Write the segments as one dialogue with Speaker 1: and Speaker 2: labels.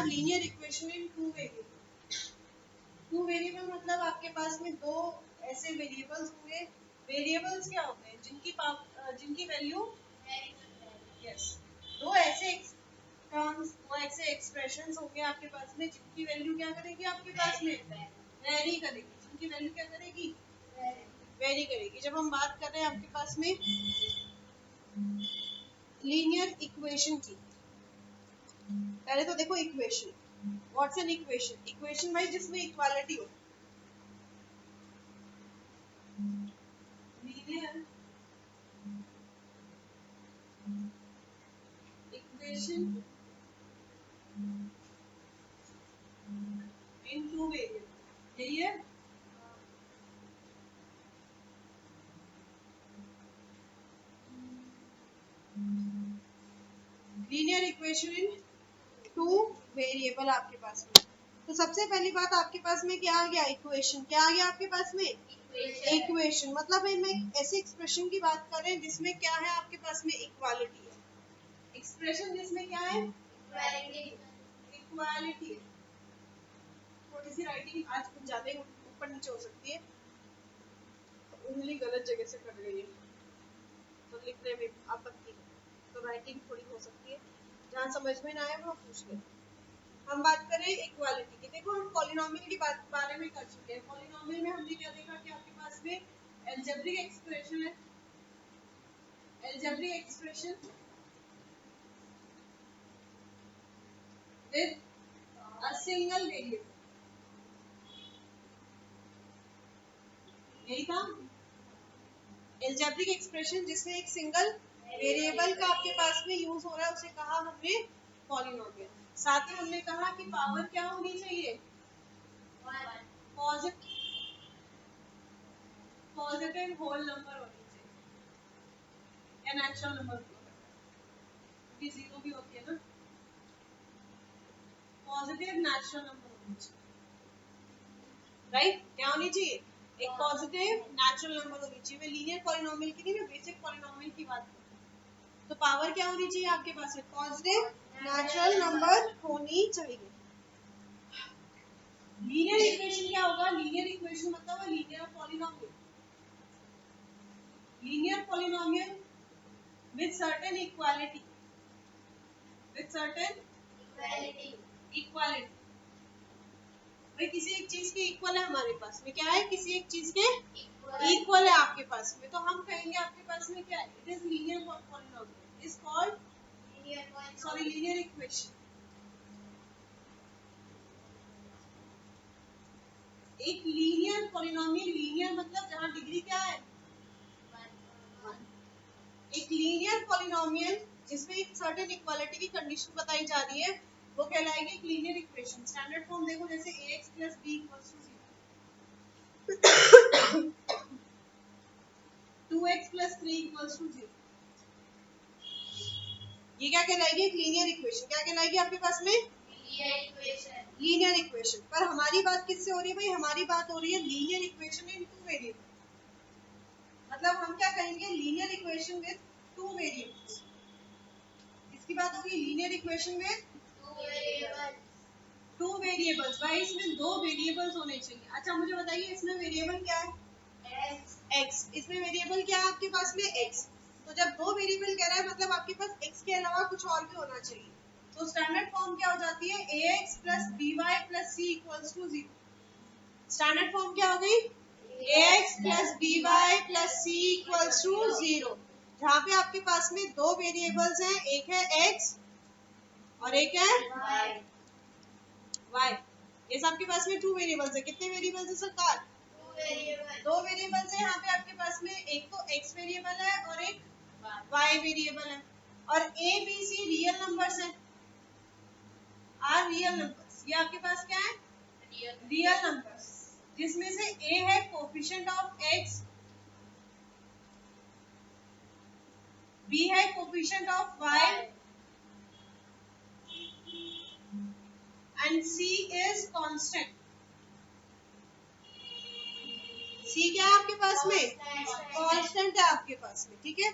Speaker 1: Linear equation in two variable. Two variable मतलब आपके पास में दो ऐसे वेरिएबल्स होंगे। वेरिएबल्स क्या होते हैं? जिनकी वैल्यू यस, दो ऐसे टर्म्स, दो ऐसे एक्सप्रेशंस होंगे आपके पास में जिनकी वैल्यू क्या करेगी आपके पास में वेरी करेगी। जिनकी वैल्यू क्या करेगी वेरी करेगी। जब हम बात कर रहे हैं आपके पास में लीनियर इक्वेशन की, पहले तो देखो equation, what's an equation? Equation भाई जिसमें इक्वालिटी हो। Linear equation in two variable, यही है। Linear equation in two variable आपके पास में। तो सबसे पहली बात आपके पास में क्या आ गया? इक्वेशन। क्या आ गया आपके पास में? इक्वेशन। मतलब हम एक ऐसे एक्सप्रेशन की बात कर रहे हैं जिसमें क्या है आपके पास में इक्वालिटी है। एक्सप्रेशन जिसमें क्या है इक्वालिटी है। थोड़ी सी राइटिंग आज कुछ ज्यादा ही ऊपर नीचे हो सकती है, उंगली गलत जगह से कर रही है तो लिखने में आपत्ति है, तो राइटिंग थोड़ी हो सकती है। जहाँ समझ में ना आए वो पूछ ले। हम बात कर रहे हैं इक्वालिटी की। देखो हम पॉलिनोमियल की बारे में कर चुके हैं। पॉलिनोमियल में हमने क्या देखा कि आपके पास में अलजेब्रिक एक्सप्रेशन है। Algebraic expression with a single variable, यही था अलजेब्रिक एक्सप्रेशन जिसमें एक सिंगल वेरिएबल का आपके पास में यूज हो रहा है, उसे कहा हमने पॉलिनोमियल। साथ ही हमने कहा कि पावर क्या होनी चाहिए? पॉजिटिव होल नंबर होनी चाहिए या नेचुरल नंबर, क्योंकि जीरो भी होती है ना। पॉजिटिव नेचुरल नंबर होनी चाहिए, राइट? क्या होनी चाहिए? एक पॉजिटिव नेचुरल नंबर होनी चाहिए। मैं लीनियर पॉलिनोमियल की नहीं, मैं बेसिक पॉलिनोमियल की बात कर रही हूँ। तो पावर क्या होनी चाहिए आपके पास में? पॉजिटिव नेचुरल नंबर होनी चाहिए। लीनियर इक्वेशन क्या होगा? लीनियर इक्वेशन मतलब linear polynomial. Linear polynomial with certain equality, with certain equality. भाई किसी एक चीज के इक्वल है हमारे पास में, क्या है? किसी एक चीज के इक्वल है आपके पास में, तो हम कहेंगे आपके पास में क्या है? It is linear polynomial, is called linear equation. एक लीनियर पॉलिनोमियल, लीनियर मतलब जहां डिग्री क्या है? एक लीनियर पॉलिनोमियल जिसमें एक सर्टेन इक्वालिटी की कंडीशन बताई जा रही है, वो कहलाएगी एक लीनियर इक्वेशन। स्टैंडर्ड फॉर्म देखो, जैसे ax + b = 0, 2x + 3 = 0। ये क्या कहलाएगी? एक लीनियर इक्वेशन। क्या कहलाएगी आपके पास में? Linear equation. पर हमारी बात किससे हो रही है भाई? हमारी बात हो रही है linear equation in two variable. मतलब हम क्या कहेंगे? Linear equation with two variables. इसकी बात होगी लीनियर इक्वेशन में टू वेरिएबल्स। भाई इसमें दो वेरिएबल्स होने चाहिए। अच्छा मुझे बताइए, इसमें वेरिएबल क्या है? x। इसमें वेरिएबल क्या है आपके पास में? x। तो जब दो वेरिएबल कह रहा है मतलब आपके पास x के अलावा कुछ और भी होना चाहिए। तो स्टैंडर्ड फॉर्म क्या हो जाती है? ax + by + c = 0। Standard form क्या हो गई? ax + by + c = 0। जहाँ पे आपके पास में दो वेरिएबल्स हैं, एक है x और एक है y। ये सबके पास में टू वेरिएबल्स है। कितने वेरिएबल्स है सरकार? दो वेरिएबल्स है यहाँ पे आपके पास में। एक तो x वेरिएबल है और एक y वेरिएबल है। और a b c real numbers हैं, आर रियल नंबर्स। ये आपके पास क्या है? रियल नंबर्स, जिसमें से a है कोफिशिएंट ऑफ x, b है coefficient of y and c is constant. c क्या है आपके पास में? कांस्टेंट है आपके पास में, ठीक है।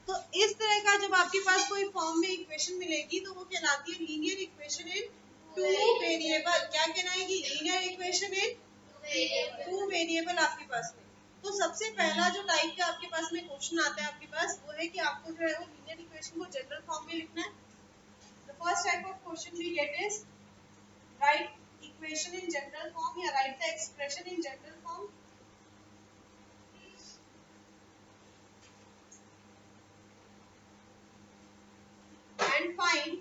Speaker 1: तो इस तरह का जब आपके पास कोई फॉर्म में इक्वेशन मिलेगी तो वो कहलाती है linear equation in two variable क्या कहलाएगी? Linear equation in two variable आपके पास में। तो सबसे पहला जो टाइप का आपके पास में क्वेश्चन आता है आपके पास वो है कि आपको जो है वो लीनियर इक्वेशन को जनरल फॉर्म में लिखना है। The first type of question we get is write equation in general form या write the expression in general form and find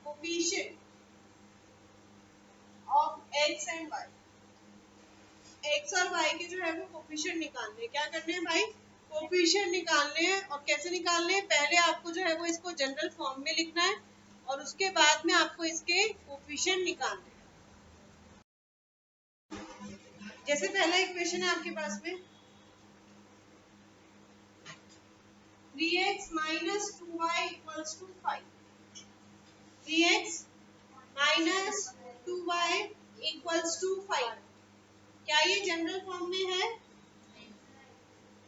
Speaker 1: coefficient of x and y। x और y के जो है वो कोफिशिएंट निकालने हैं। क्या करने हैं भाई? कोफिशिएंट निकालने हैं। और कैसे निकालने हैं? पहले आपको जो है वो इसको जनरल फॉर्म में लिखना है और उसके बाद में आपको इसके कोफिशिएंट निकालने हैं। जैसे पहला इक्वेशन है आपके पास में 3x minus 2y equals to 5। 3x minus 2y equals to 5। क्या ये जनरल फॉर्म में है?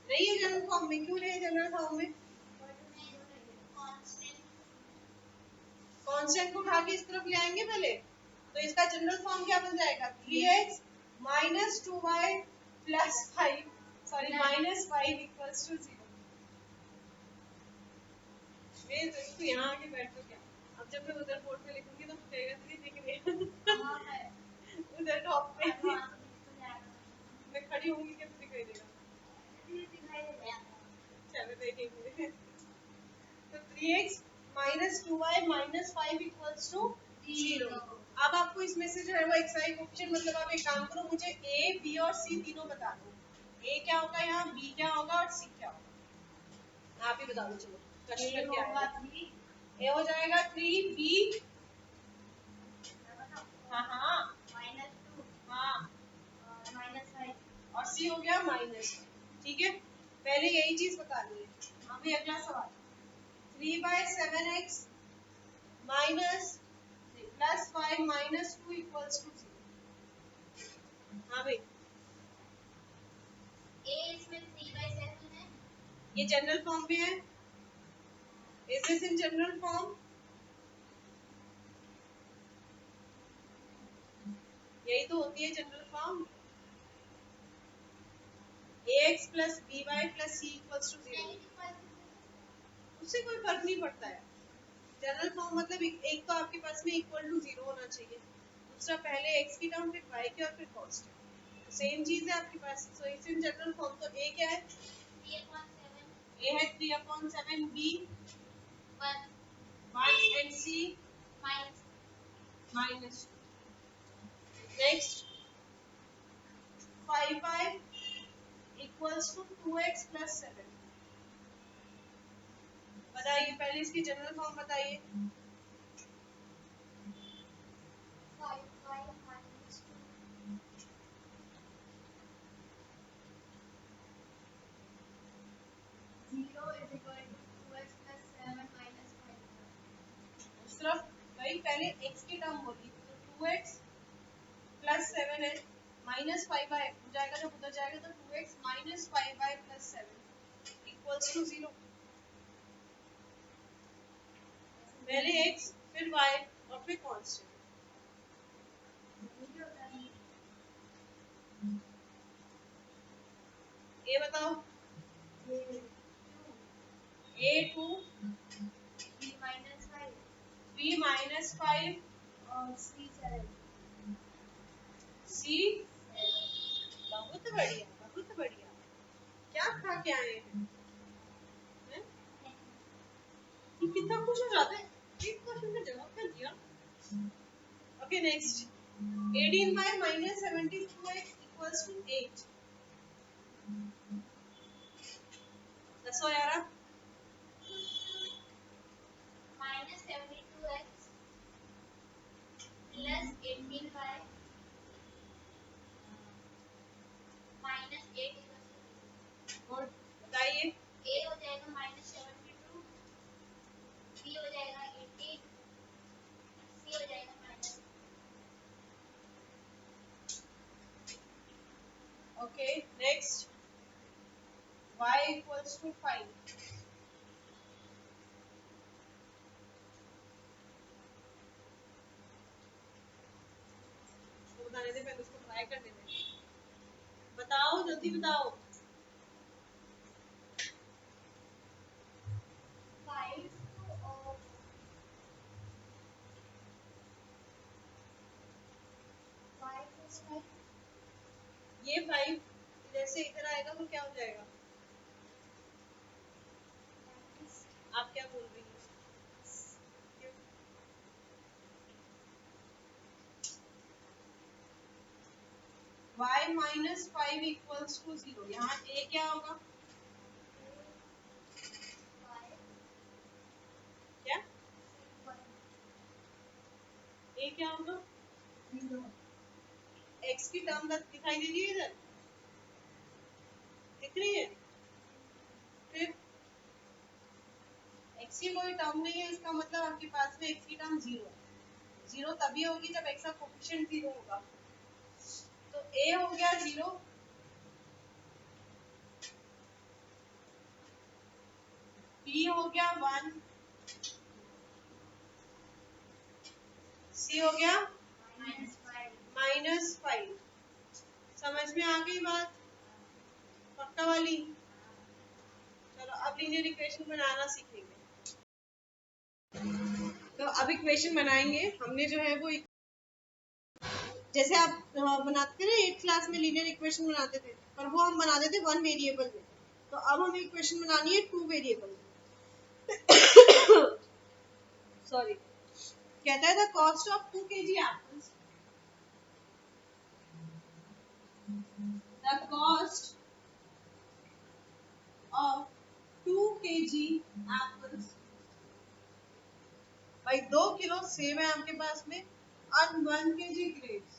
Speaker 1: नहीं है जनरल फॉर्म में। क्यों नहीं है जनरल फॉर्म में? कांस्टेंट को उठा के इस तरफ ले आएंगे पहले, तो इसका जनरल फॉर्म क्या बन जाएगा? 3x minus 2y plus 5 sorry minus 5 equals to 0। ये तो यहाँ आके बैठ तो क्या? अब जब मैं उधर बोर्ड पे लिखूंगी तो कहेगा तुझे दिख रही है उधर टॉप पे मैं खड़ी होंगी क्या तुझे दिखाई देगा? चलो देखेंगे। तो 3x minus 2y minus 5 equals to 0। अब आपको इसमें से जो है वो xi कोफिशिएंट मतलब आप एक काम करो, मुझे a, b और c तीनों बता दो। a क्या होगा यहाँ, b क्या होगा और c क्या होगा? आप ही बता दो। चलो कश्मीर क्या है? a हो जाएगा 3, b हाँ हाँ -2 हाँ और c हो गया -। ठीक है, पहले यही चीज बतानी है। अभी अगला सवाल 3/7x minus plus 5 minus 2 equals to 0। हाँ भाई a इसमें 3/7 है, ये जनरल फॉर्म में है। Is this in general form? यही तो होती है general form. ax plus by plus c equals to 0। उससे कोई फर्क नहीं पड़ता है। जनरल फॉर्म मतलब एक तो आपके पास में इक्वल टू 0 होना चाहिए, दूसरा पहले x की टर्म फिर y की और फिर कांस्टेंट। सेम चीज है आपके पास। So it's in general form. तो a क्या है? 3/7 a है 3/7, b 1 and c -2। Next 5/5 equals to 2x plus 7। बताइए पहले इसकी जनरल फॉर्म बताइए। 5/5 -2 0 is equal to 2x plus 7 minus 5। उस तरफ भाई पहले x की टर्म होगी तो 2x plus 7 है minus 5 हो जाएगा। जब उधर जाएगा तो 2x minus 5 plus 7 equals to 0। पहले x फिर y और फिर कांस्टेंट। ये बताओ a2 b minus 5 और c बहुत बढ़िया बहुत बढ़िया। क्या खा के आए हैं? कितना खुश हो जाते हैं एक क्वेश्चन का जवाब कर दिया। Okay next 18 minus 72x equals to 8। दसो यारा -72x plus 18 -8 गुड। बताइए a हो जाएगा -72, b हो जाएगा 18, c हो जाएगा -। Okay next y equals to 5। जल्दी बताओ। 5 ये 5 इधर से इधर आएगा तो क्या हो जाएगा? आप क्या बोल रही हो? y minus 5 equals to 0। यहाँ a क्या होगा? क्या a क्या होगा? x की टर्म दिखाई दे रही है इधर? दिख रही है? फिर x की कोई टर्म नहीं है, इसका मतलब आपके पास में x की टर्म 0 है। 0 तभी होगी जब x का कोफिशिएंट 0 होगा। तो a हो गया 0, b हो गया 1, c हो गया -5। समझ में आ गई बात? पक्का वाली? चलो अब लीनियर इक्वेशन बनाना सीखेंगे। तो अब इक्वेशन बनाएंगे। हमने जो है वो जैसे आप बनाते थे ना 8th क्लास में लीनियर इक्वेशन बनाते थे, पर वो हम बनाते थे 1 वेरिएबल में। तो अब हमें इक्वेशन बनानी है 2 वेरिएबल में। सॉरी, कहता है the cost of 2 kg apples, the cost of 2 kg apples, भाई 2 किलो सेब है आपके पास में और 1 kg grapes,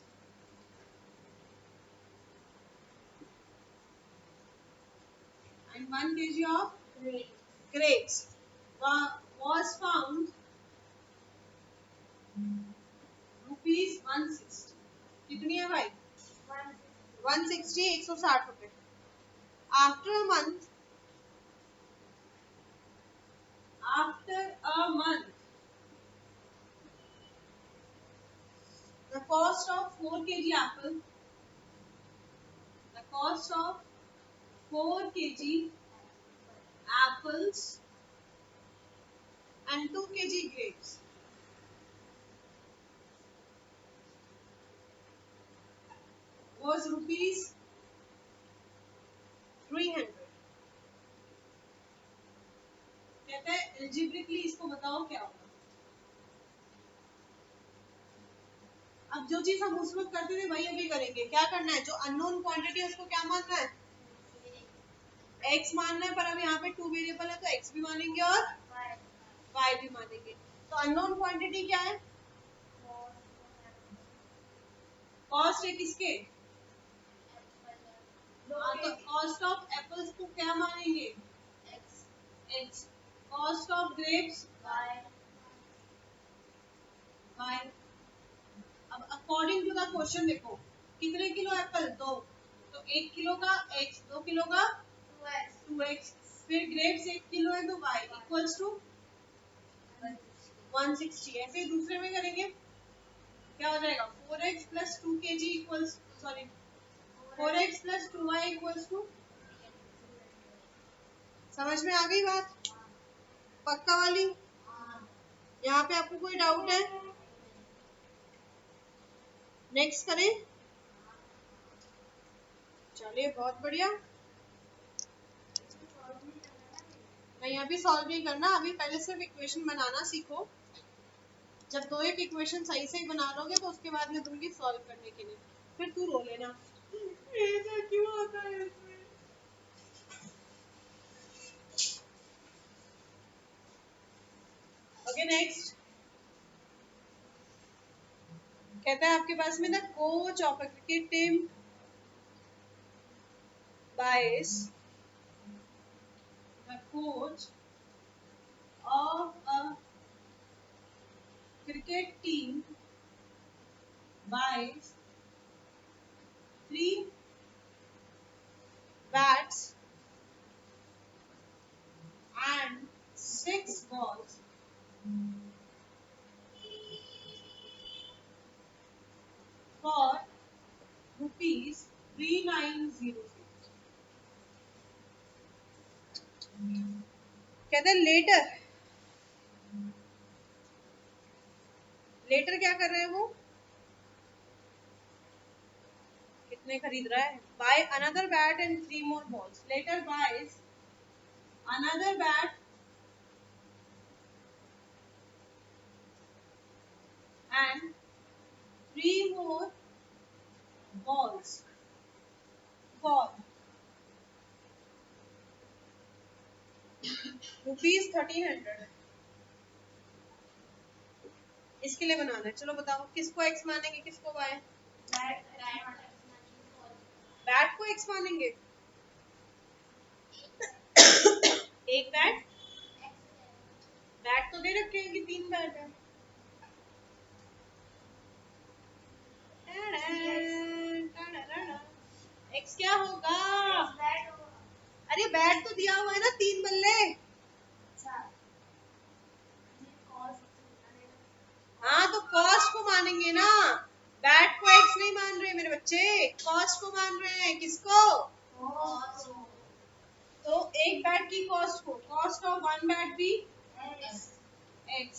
Speaker 1: and 1 kg of grapes was found rupees 160। कितनी है भाई? 160, 160 रुपए। After a month the cost of 4 kg apple, the cost of 4 kg apples and 2 kg grapes was rupees 300। कहता है एल्जेब्रिकली इसको बताओ क्या होगा। अब जो चीज हम उस वक्त करते थे वही अभी करेंगे। क्या करना है? जो अननोन क्वांटिटी है उसको क्या मानना है? x मानना है, पर अब यहाँ पे 2 वेरिएबल है तो x भी मानेंगे और y भी मानेंगे। तो अननोन क्वांटिटी क्या है? कॉस्ट है किसके? हाँ, तो कॉस्ट ऑफ एप्पल्स को क्या मानेंगे? x। Cost of grapes y। अब अकॉर्डिंग टू द क्वेश्चन देखो, कितने किलो एप्पल? 2। तो 1 किलो का x, 2 किलो का 2x। फिर ग्रेप्स 1 किलो है तो y इक्वल्स टू 160। ऐसे ही दूसरे में करेंगे, क्या हो जाएगा? 4x plus 2 kg equals, sorry 4x plus 2y equals to. समझ में आ गई बात? पक्का वाली? यहाँ पे आपको कोई डाउट है? नेक्स्ट करें? चलिए बहुत बढ़िया। नहीं अभी सॉल्व नहीं करना, अभी पहले सिर्फ इक्वेशन बनाना सीखो। जब 2 एक इक्वेशन सही से बना लोगे तो उसके बाद में दूंगी सॉल्व करने के लिए, फिर तू रो लेना ऐसा क्यों होता है इसमें। Okay next. कहता है आपके पास में the coach of a cricket team buys, the coach of a cricket team buys 3 bats and 6 balls for rupees 3906। कहते हैं लेटर, लेटर क्या कर रहे हैं वो, कितने खरीद रहा है, buy another bat and 3 more balls, later buys another bat and 3 more balls for ₹1300। इसके लिए बनाना है, चलो बताओ किसको x मानेंगे किसको y, बैट को x मानेंगे, एक बैट, बैट तो दे रखे हैं कि 3 बैट है, x क्या होगा, अरे बैट तो दिया हुआ है ना 3 बल्ले, हाँ तो कॉस्ट को मानेंगे ना, बैट को x नहीं मान रहे मेरे बच्चे, कॉस्ट को मान रहे हैं, किसको, तो एक बैट की कॉस्ट को, कॉस्ट ऑफ 1 बैट भी x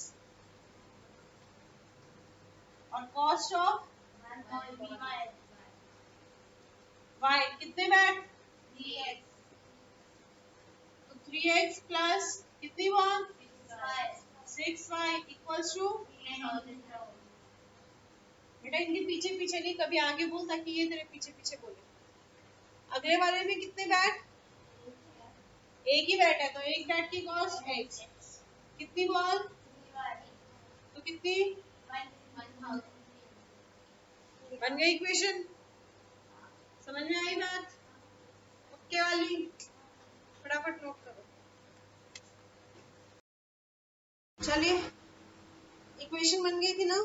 Speaker 1: और कॉस्ट ऑफ y, कितने बैट, 3x, तो 3x प्लस कितनी हुआ 6y इक्वल्स टू, बेटा इनके पीछे पीछे नहीं, कभी आगे बोल ताकि ये तेरे पीछे पीछे बोले। अगले वाले में कितने बैट, एक ही बैट है तो एक बैट की कॉस्ट x, कितनी बॉल, तो कितनी, बन गई इक्वेशन, समझ में आई बात, ओके वाली, फटाफट नोट करो। चलिए इक्वेशन बन गई थी ना,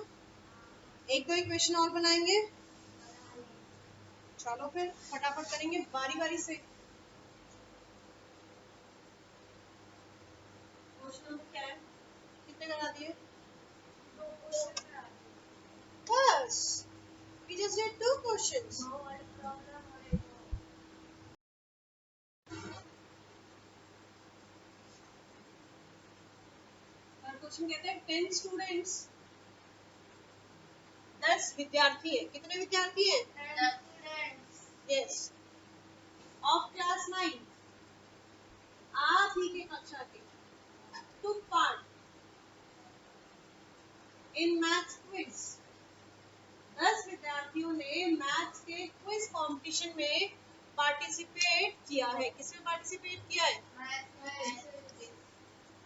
Speaker 1: एक दो इक्वेशन और बनाएंगे, चलो फिर फटाफट करेंगे बारी बारी से। क्वेश्चन नंबर क्या है, कितने करा दिए, बस we just did 2 questions। Question कहते हैं 10 स्टूडेंट्स, 10 विद्यार्थी है, कितने विद्यार्थी हैं, 10 स्टूडेंट्स, यस, ऑफ क्लास 9, आप ही के कक्षा के, took part in maths quiz, 10 विद्यार्थियों ने मैथ्स के क्विज कंपटीशन में पार्टिसिपेट किया है, किसमें पार्टिसिपेट किया है,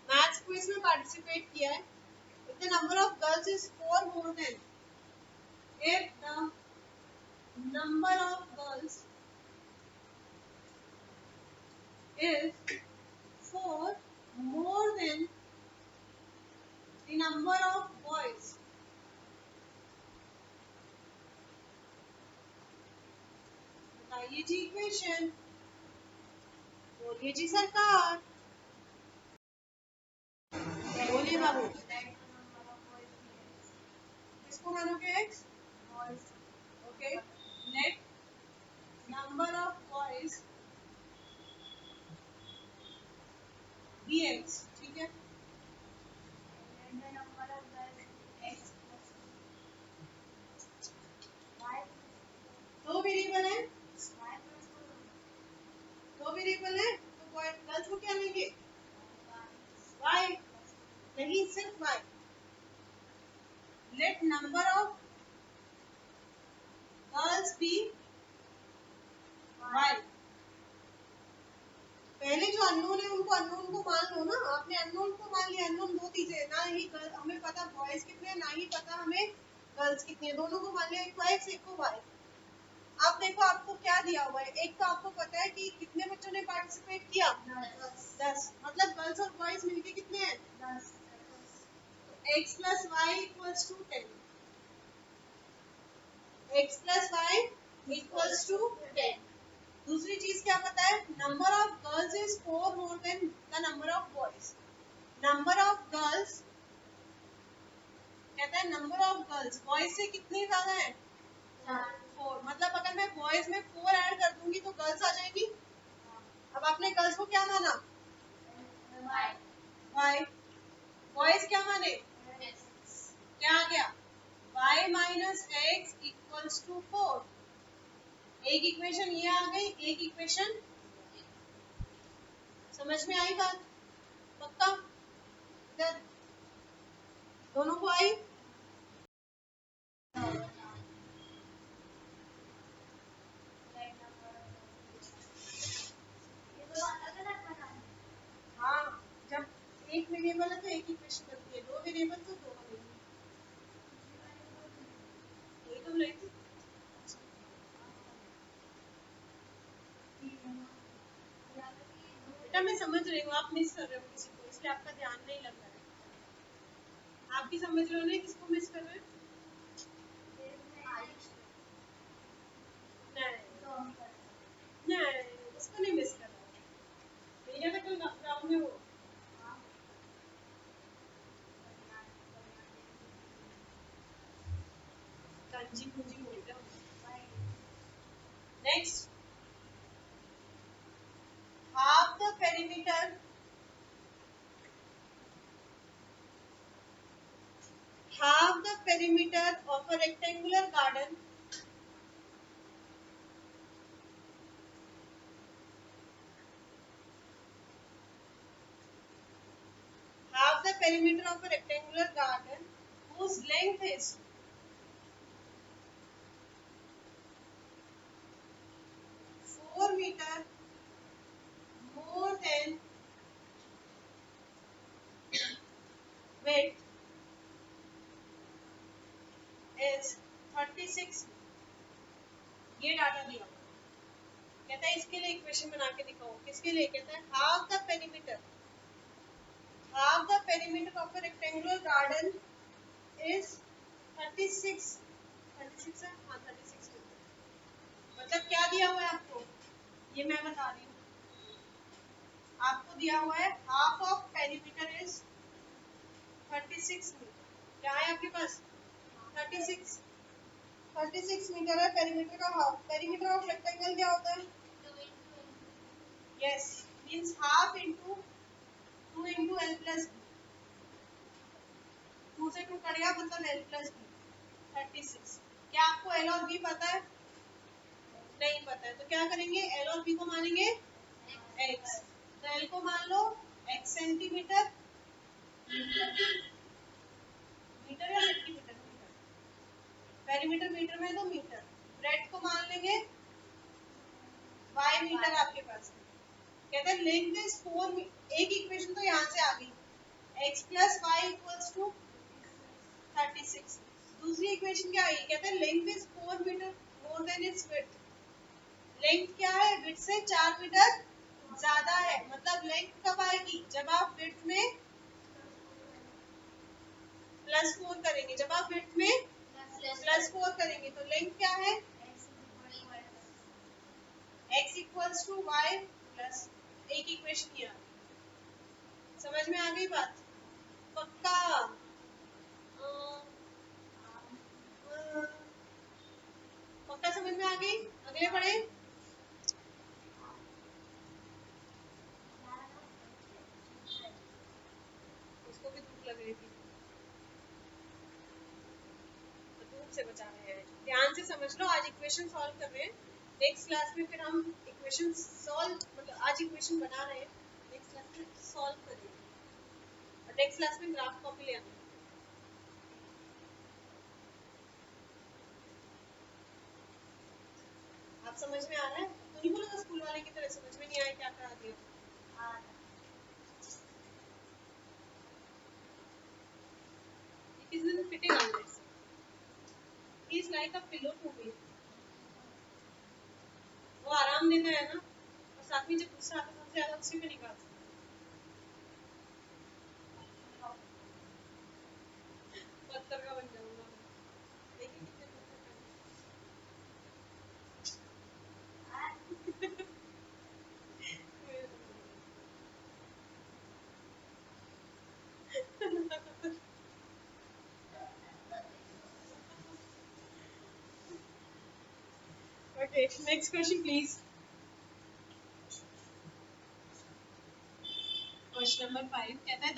Speaker 1: मैथ्स क्विज में पार्टिसिपेट किया है। If the number of girls is 4 more than, if the number of girls is 4 more than the number of boys, बताइए जी इक्वेशन, बोलिए जी सरकार, बोलिए बाबू, किसको मानोगे x, okay, net number of boys dx, ठीक है, दो वेरिएबल है, दो वेरिएबल है तो गर्ल्स को क्या लेंगे, y, नहीं सिर्फ y, let number of girls be y, पहले जो अननोन है उनको अननोन को मान लो ना, आपने अननोन को मान लिया, अननोन दो चीजें, ना ही हमें पता बॉयज कितने हैं, ना ही पता हमें गर्ल्स कितनी है, दोनों को मान लिया, एक को x एक को y। अब देखो आपको क्या दिया हुआ है, एक तो आपको पता है कि कितने बच्चों ने पार्टिसिपेट किया, 10, मतलब गर्ल्स और बॉयज मिलके कितने हैं, 10, तो x plus Y equals to 10, x plus Y equals to 10। दूसरी चीज क्या पता है, number of girls is 4 more than the number of boys, number of girls, कहता है नंबर ऑफ गर्ल्स बॉयज से कितनी ज्यादा है, 4, मतलब अगर मैं बॉयज में 4 ऐड कर दूंगी तो गर्ल्स आ जाएंगी। अब आपने गर्ल्स को क्या माना, y वॉइस क्या माने क्या आ गया y minus X equals to 4 एक इक्वेशन ये आ गई एक इक्वेशन समझ में आई बात पक्का इधर दोनों को आई हाँ जब एक वेरिएबल है तो एक इक्वेशन बनती है दो वेरिएबल तो दो बनेगी यही तो बोले थी बेटा मैं समझ रही हूँ आप मिस कर रहे हो किसी को इसलिए आपका ध्यान नहीं लग रहा है आप भी समझ रहे हो ना किसको मिस कर रहे हैं नहीं नहीं उसको नहीं मिस कर रहा मेरा तो कल ग्राउंड में हो कंजी कुंजी हो गया next half the perimeter of a rectangular garden half the perimeter of a rectangular garden whose length is 4 meter more than width is 36 ये डाटा दिया कहता है इसके लिए इक्वेशन बना के दिखाओ किसके लिए कहता है half the perimeter of a rectangular garden is 36 36 है हाँ 36 मतलब क्या दिया हुआ है आपको ये मैं बता रही हूँ आपको दिया हुआ है half of perimeter is 36 metre क्या है आपके पास 36 मीटर है पेरीमीटर का हाफ पेरीमीटर ऑफ रेक्टेंगल क्या होता है yes means half into 2 into l plus 2 से 2 कट गया मतलब l प्लस 36 क्या आपको l और b पता है नहीं पता है तो क्या करेंगे l और b को मानेंगे x तो l को मान लो x सेंटीमीटर मीटर या सेंटीमीटर पेरीमीटर मीटर में तो मीटर ब्रेड को मान लेंगे y मीटर आपके पास कहते हैं लेंथ इज 4 एक इक्वेशन तो यहाँ से आ गई x plus Y equals to 36 दूसरी इक्वेशन क्या आई कहते हैं length is 4 metre more than its width length क्या है विड्थ से 4 मीटर ज्यादा है मतलब लेंथ कब आएगी जब आप विड्थ में प्लस 4 करेंगे जब आप विड्थ में प्लस 4 करेंगे तो लेंथ क्या है x equals to Y plus एक इक्वेशन ये समझ में आ गई बात पक्का पक्का समझ में आ गई अगले पढ़े उसको भी धूप लग रही थी तो धूप से बचा रहे हैं ध्यान से समझ लो आज इक्वेशन सॉल्व कर रहे हैं नेक्स्ट क्लास में फिर हम इक्वेशन सॉल्व मतलब आज इक्वेशन बना रहे हैं नेक्स्ट क्लास में सॉल्व करेंगे और नेक्स्ट क्लास में ग्राफ कॉपी ले आना आप समझ में आ रहा है तो नहीं बोला स्कूल वाले की तरह समझ में नहीं आया क्या करा दिया किस दिन फिटिंग आ रहा है he is like a pillow to me वो आराम देता है ना और साथ में जब गुस्सा आता है सबसे ज्यादा उसी पे निकालता है पत्थर का बन जाऊंगा देखिए कितने पत्थर okay next question please question number 5 कहता है the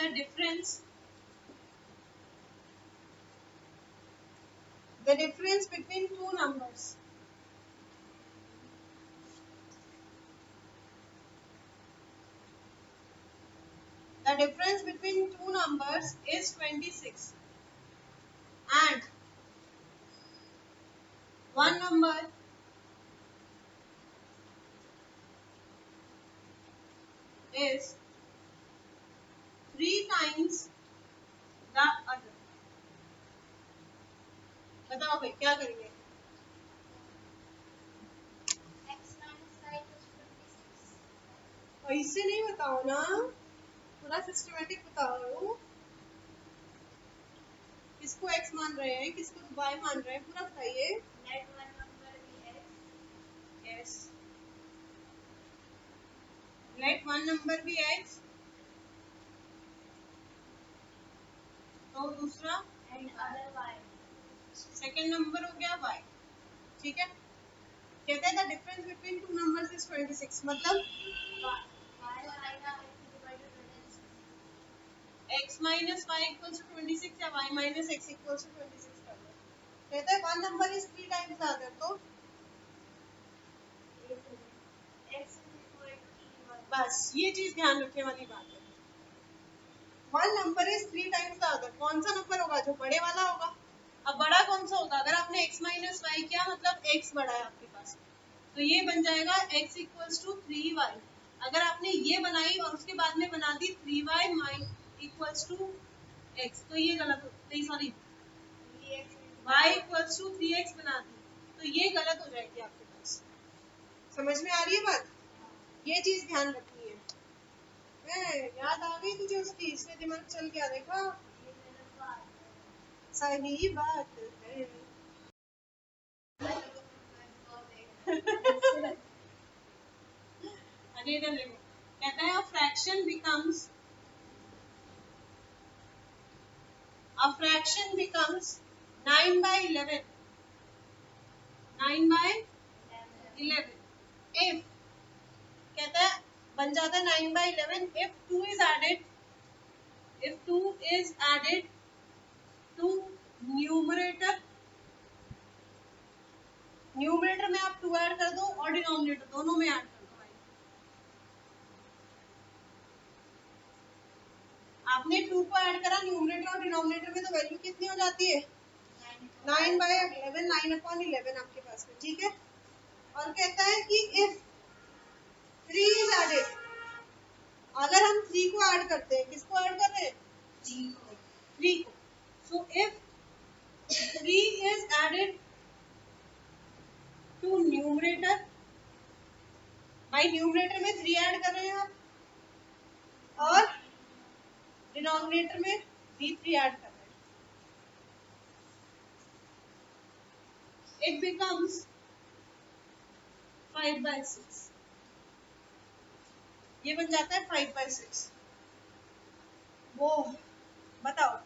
Speaker 1: difference between two numbers the difference between two numbers is 26 and one number is 3 times the other. बताओ भाई क्या करेंगे? ऐसे नहीं बताओ ना, पूरा सिस्टमेटिक बताओ। किसको x मान रहे हैं, किसको y मान रहे हैं, पूरा बताइए। Yes. Let one number be x. तो दूसरा सेकेंड नंबर हो गया y, ठीक है। कहते हैं the difference between two numbers is 26, मतलब x minus y equals to 26 या y minus x equals to 26 कर लो। कहते हैं one number is 3 times the other, तो बस ये चीज ध्यान रखने वाली बात है। One number is 3 times the other, कौन सा नंबर होगा? जो बड़े वाला होगा। अब बड़ा कौन सा होगा? अगर आपने x माइनस वाई किया मतलब x बड़ा है आपके पास, तो ये बन जाएगा x इक्वल्स टू 3y। अगर आपने ये बनाई और उसके बाद में बना दी 3y इक्वल्स टू x, तो ये गलत हो, नहीं sorry y equals to 3x बना दी, तो ये गलत हो जाएगी आपके पास। समझ में आ रही है बात? ये चीज ध्यान रखनी है। याद आ गई तुझे उसकी, इसमें दिमाग चल गया, देखा? सही बात है। अरे इधर देखो, कहता है a fraction becomes 9 by 11 if, कहता है बन जाता है 9 by 11 if 2 is added to numerator में आप 2 ऐड कर दो और डिनोमिनेटर दोनों में ऐड कर दो। भाई आपने 2 को ऐड करा न्यूमरेटर और डिनोमिनेटर में, तो वैल्यू कितनी हो जाती है? 9 by 11, 9/11 आपके पास में, ठीक है। और कहता है कि if 3 is added, अगर हम 3 को ऐड करते हैं, किसको ऐड कर रहे हैं? 3 को। so if 3 is added to numerator, भाई न्यूमरेटर में 3 ऐड कर रहे हैं आप और डिनोमिनेटर में भी 3 ऐड कर रहे हैं, it becomes 5/6। ये बन जाता है 5/6। वो बताओ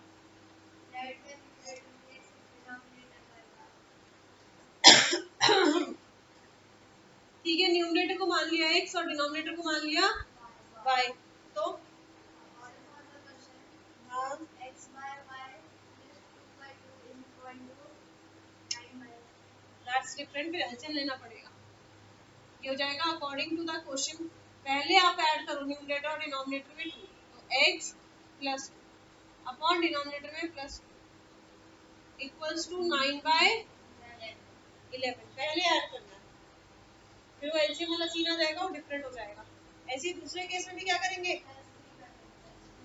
Speaker 1: ठीक है, न्यूमरेटर को मान लिया x और डिनोमिनेटर को मान लिया y, तो दैट्स डिफरेंट, फिर एलसीएम लेना पड़ेगा। ये हो जाएगा अकॉर्डिंग टू द क्वेश्चन, पहले आप ऐड करो न्यूमरेटर और डिनोमिनेटर में 2, तो x प्लस 2 अपॉन डिनोमिनेटर में प्लस 2 इक्वल्स टू 9/11, पहले ऐड करना है, फिर वो एलसीएम वाला सीन आ जाएगा और डिफरेंट हो जाएगा। ऐसे ही दूसरे केस में भी क्या करेंगे?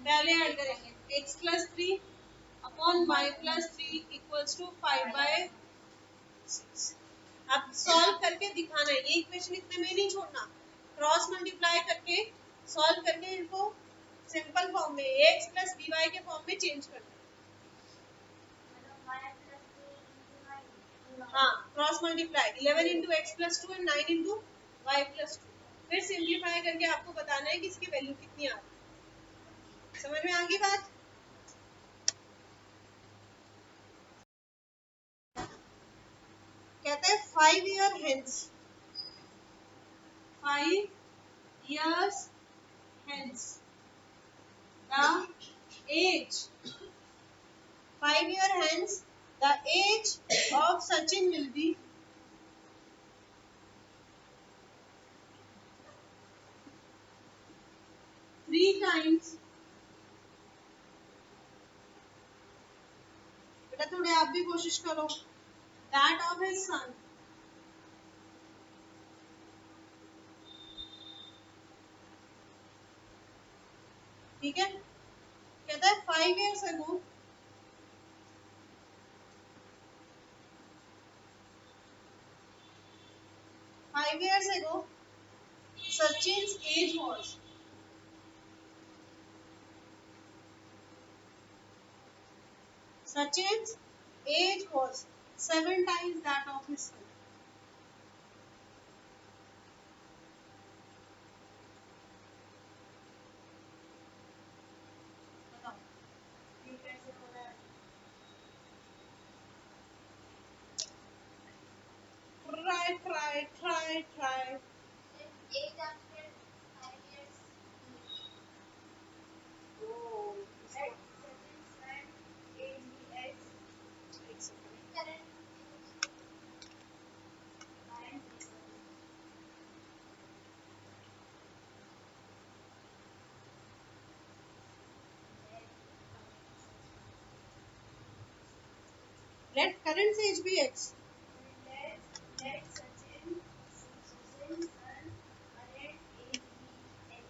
Speaker 1: पहले ऐड करेंगे x plus 3 upon y plus 3 equals to 5/6। अब सॉल्व करके दिखाना है, ये इक्वेशन इतने में नहीं छोड़ना, क्रॉस मल्टीप्लाई करके सॉल्व करके इनको सिंपल फॉर्म में ax प्लस by के फॉर्म में चेंज करना है। हाँ, cross multiply 11 into X plus 2 and 9 into Y plus 2, फिर सिंप्लीफाई करके आपको बताना है कि इसकी वैल्यू कितनी आ रही है। समझ में आ गई बात? कहते हैं 5 years hence the age 5 year hence the age of Sachin will be 3 times. बेटा थोड़े आप भी कोशिश करो. That of his son. ठीक है. कहता है 5 years ago 5 years ago Sachin's age was Sachin's age was 7 times that of his son. बताओ ये कैसे हो रहा है? Try.
Speaker 2: Age after 5 years.
Speaker 1: Oh,
Speaker 2: Let certain son age be X. Current age.
Speaker 1: let current age be X.
Speaker 2: Let Sachin's son current age be X.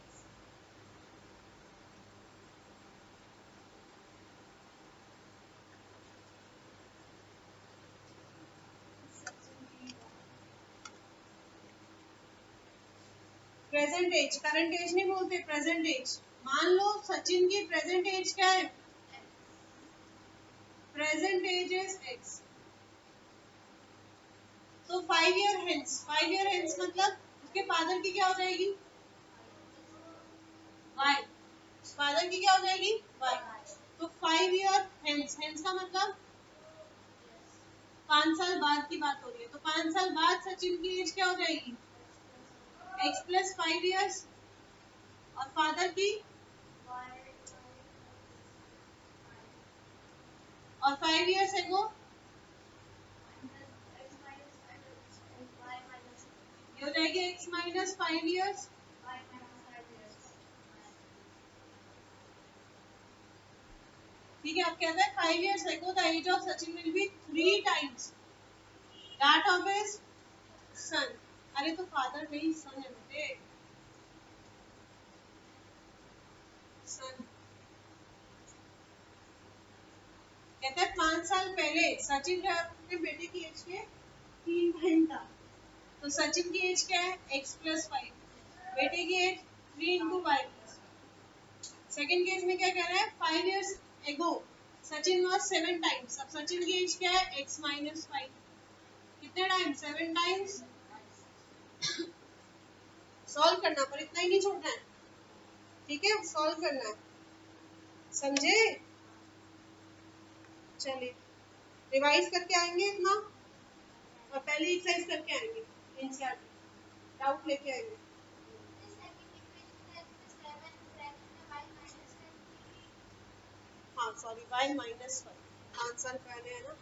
Speaker 1: Present age current age नहीं बोलते present as. मान लो सचिन की present age क्या है? Present age is X. तो 5 year hence मतलब उसके father की क्या हो जाएगी? Y. फादर की क्या हो जाएगी? Y. तो 5 year hence का मतलब 5 साल बाद की बात हो रही है. तो 5 साल बाद सचिन की एज क्या हो जाएगी? X plus 5 years. और फादर की और 5 years ago ये हो जाएगी X minus 5 years. ठीक है. अब कहता है 5 years ago the age of Sachin will be 3 times that of his son. अरे तो फादर नहीं सन है बेटे. सन. कहता है 5 साल पहले सचिन जो है अपने बेटे की एज के 3 टाइम था. तो सचिन की एज क्या है? X plus 5. बेटे की age 3 into y plus. Second case में क्या कह रहा है? 5 years ago Sachin was 7 times. अब सचिन की एज क्या है? X minus 5. कितने टाइम? 7 टाइम्स. सॉल्व करना पर इतना ही नहीं छोड़ना है. ठीक है. सॉल्व करना है. समझे? चलिए रिवाइज करके आएंगे इतना और पहली एक्सरसाइज करके आएंगे. इंसर्ट डाउट लेके आएंगे. हाँ सॉरी y minus 5 5 साल पहले है ना.